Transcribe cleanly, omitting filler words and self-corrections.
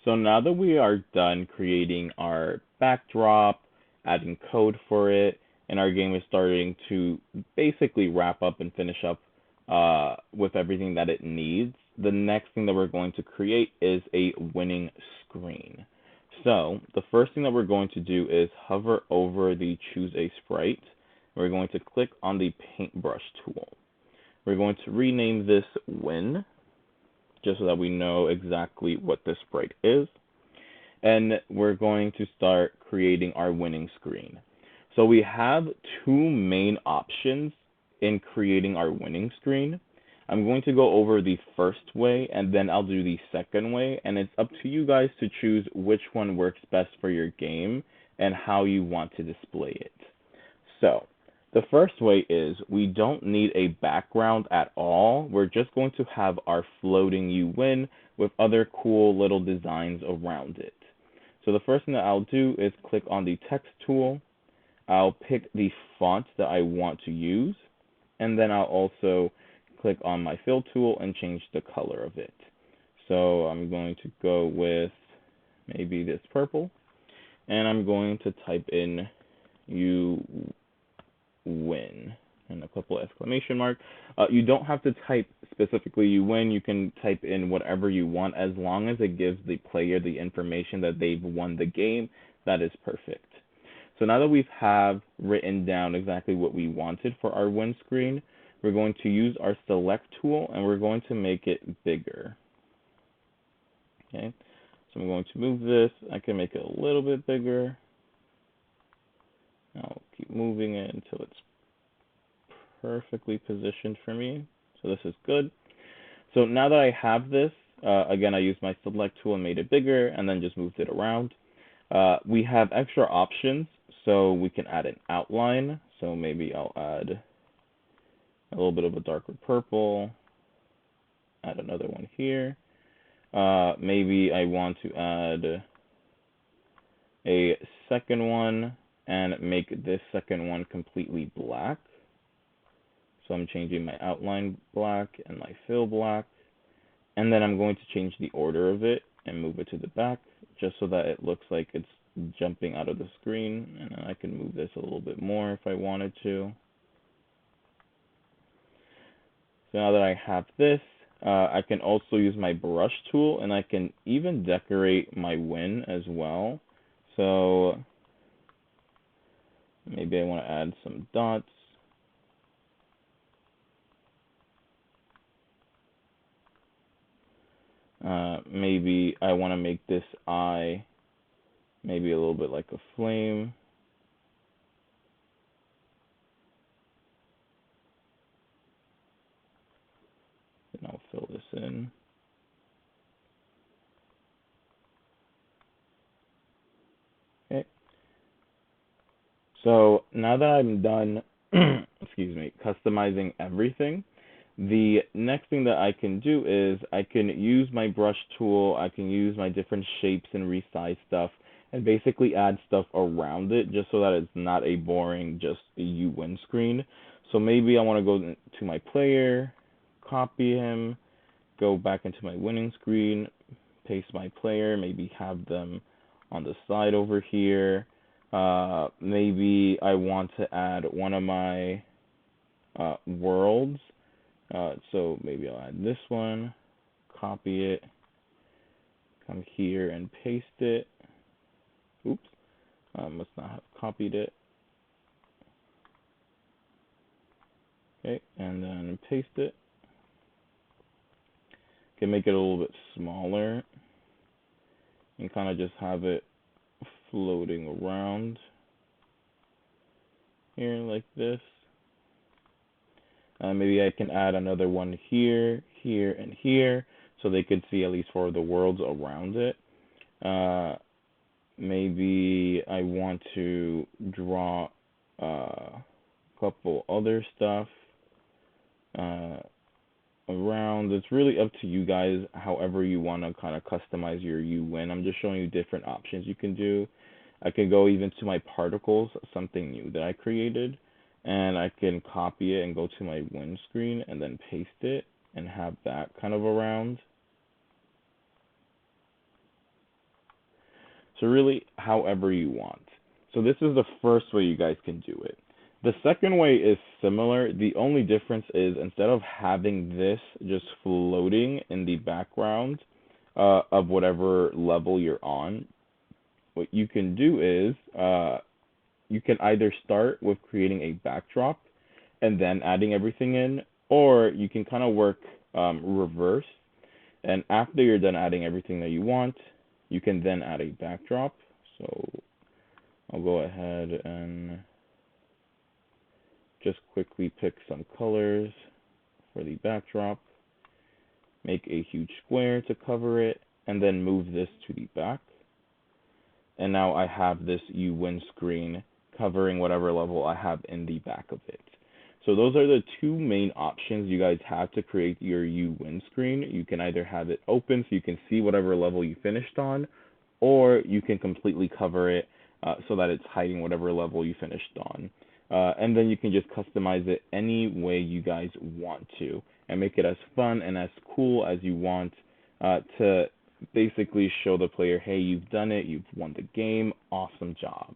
So now that we are done creating our backdrop, adding code for it, and our game is starting to basically wrap up and finish up with everything that it needs, the next thing that we're going to create is a winning screen. So the first thing that we're going to do is hover over the choose a sprite. We're going to click on the paintbrush tool. We're going to rename this win, just so that we know exactly what this sprite is. And we're going to start creating our winning screen. So we have two main options in creating our winning screen. I'm going to go over the first way and then I'll do the second way, and it's up to you guys to choose which one works best for your game and how you want to display it. So the first way is we don't need a background at all. We're just going to have our floating you win with other cool little designs around it. So the first thing that I'll do is click on the text tool. I'll pick the font that I want to use, and then I'll also click on my fill tool and change the color of it. So I'm going to go with maybe this purple, and I'm going to type in you win and a couple exclamation mark. You don't have to type specifically you win. You can type in whatever you want as long as it gives the player the information that they've won the game. That is perfect. So now that we have written down exactly what we wanted for our win screen, we're going to use our select tool and we're going to make it bigger. Okay, so I'm going to move this. I can make it a little bit bigger. I'll keep moving it until it's perfectly positioned for me. So this is good. So now that I have this, again, I used my select tool and made it bigger and then just moved it around. We have extra options, so we can add an outline. So maybe I'll add a little bit of a darker purple, add another one here. Maybe I want to add a second one and make this second one completely black. So I'm changing my outline black and my fill black. And then I'm going to change the order of it and move it to the back just so that it looks like it's jumping out of the screen. And I can move this a little bit more if I wanted to. So now that I have this, I can also use my brush tool and I can even decorate my win as well. So maybe I want to add some dots. Maybe I want to make this eye maybe a little bit like a flame. And I'll fill this in. Okay. So now that I'm done, excuse me, customizing everything, the next thing that I can do is I can use my brush tool, I can use my different shapes and resize stuff, and basically add stuff around it just so that it's not a boring just a you win screen. So maybe I want to go to my player, copy him, go back into my winning screen, paste my player, maybe have them on the side over here. Maybe I want to add one of my worlds. So maybe I'll add this one, copy it, come here and paste it. Oops, must not have copied it. Okay, and then paste it. Can make it a little bit smaller and kind of just have it floating around here like this. Maybe I can add another one here, here, and here, so they could see at least four of the worlds around it. Maybe I want to draw a couple other stuff around. It's really up to you guys, however you want to kind of customize your you win. I'm just showing you different options you can do. I can go even to my particles, something new that I created, and I can copy it and go to my win screen and then paste it and have that kind of around. So really, however you want. So this is the first way you guys can do it. The second way is similar. The only difference is instead of having this just floating in the background of whatever level you're on, what you can do is you can either start with creating a backdrop and then adding everything in, or you can kind of work reverse. And after you're done adding everything that you want, you can then add a backdrop. So I'll go ahead and just quickly pick some colors for the backdrop, make a huge square to cover it, and then move this to the back. And now I have this you win screen covering whatever level I have in the back of it. So those are the two main options you guys have to create your you win screen. You can either have it open so you can see whatever level you finished on, or you can completely cover it so that it's hiding whatever level you finished on. And then you can just customize it any way you guys want to and make it as fun and as cool as you want to basically show the player, hey, you've done it, you've won the game, awesome job.